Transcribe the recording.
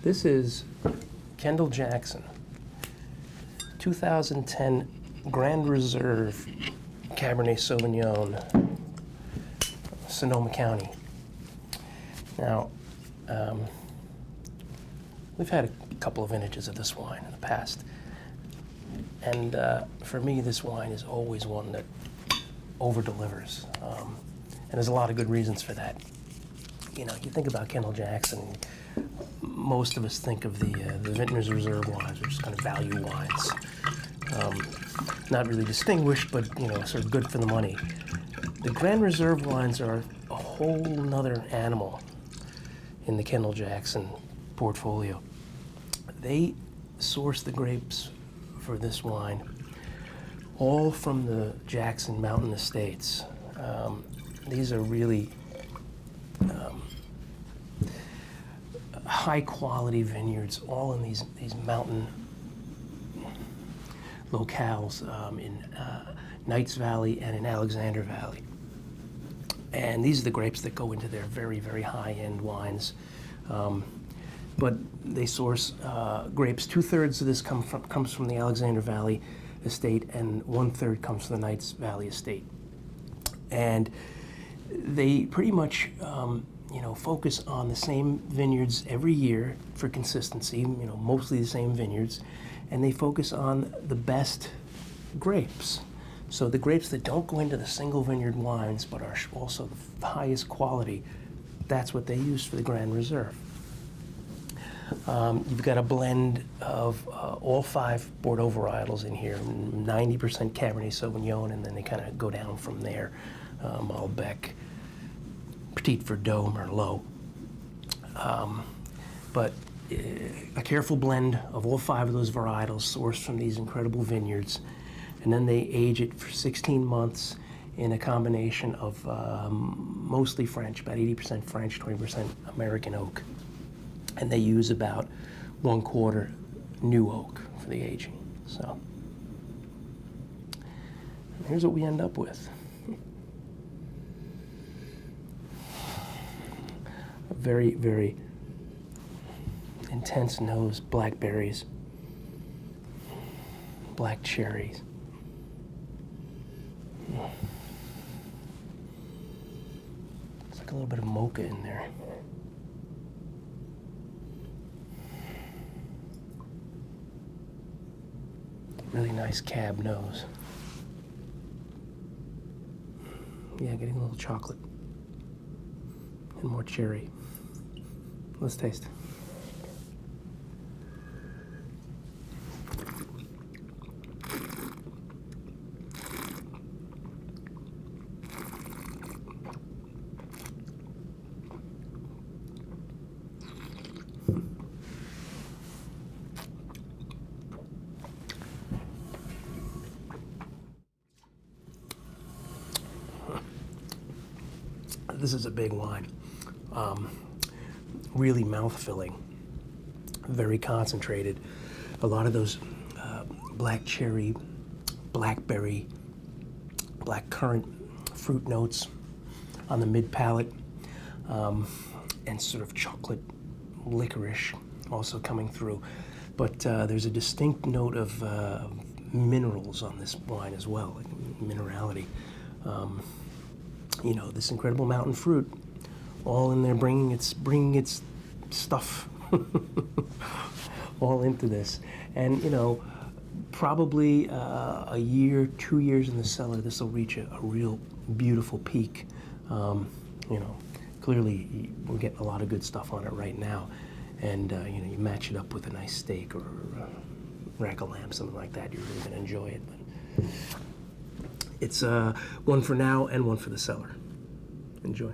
This is Kendall-Jackson, 2010 Grand Reserve Cabernet Sauvignon, Sonoma County. Now, we've had a couple of vintages of this wine in the past, and for me, this wine is always one that over-delivers, and there's a lot of good reasons for that. You know, you think about Kendall-Jackson, most of us think of the Vintner's Reserve wines, which is kind of value wines. Not really distinguished, but, you know, sort of good for the money. The Grand Reserve wines are a whole nother animal in the Kendall-Jackson portfolio. They source the grapes for this wine all from the Jackson Mountain Estates. These are really high quality vineyards, all in these mountain locales in Knights Valley and in Alexander Valley. And these are the grapes that go into their very, very high-end wines. But they source grapes. 2/3 of this comes from the Alexander Valley estate, and 1/3 comes from the Knights Valley estate. And they pretty much focus on the same vineyards every year for consistency, mostly the same vineyards, and they focus on the best grapes. So the grapes that don't go into the single vineyard wines but are also the highest quality, that's what they use for the Grand Reserve. You've got a blend of all 5 Bordeaux varietals in here, 90% Cabernet Sauvignon, and then they kind of go down from there. Malbec, Petit Verdot, Merlot. But a careful blend of all 5 of those varietals sourced from these incredible vineyards, and then they age it for 16 months in a combination of mostly French, about 80% French, 20% American oak. And they use about 1/4 new oak for the aging. So here's what we end up with. A very, very intense nose, blackberries, black cherries. It's like a little bit of mocha in there. Really nice cab nose. Yeah, getting a little chocolate and more cherry. Let's taste. This is a big wine. Really mouth-filling, very concentrated. A lot of those black cherry, blackberry, blackcurrant fruit notes on the mid-palate, and sort of chocolate licorice also coming through. But there's a distinct note of minerals on this wine as well, like minerality. This incredible mountain fruit, all in there, bringing its stuff all into this. And probably a year, 2 years in the cellar, this will reach a real beautiful peak. Clearly we're getting a lot of good stuff on it right now, and you match it up with a nice steak or rack of lamb, something like that, you're really going to enjoy it. But it's one for now and one for the cellar. Enjoy.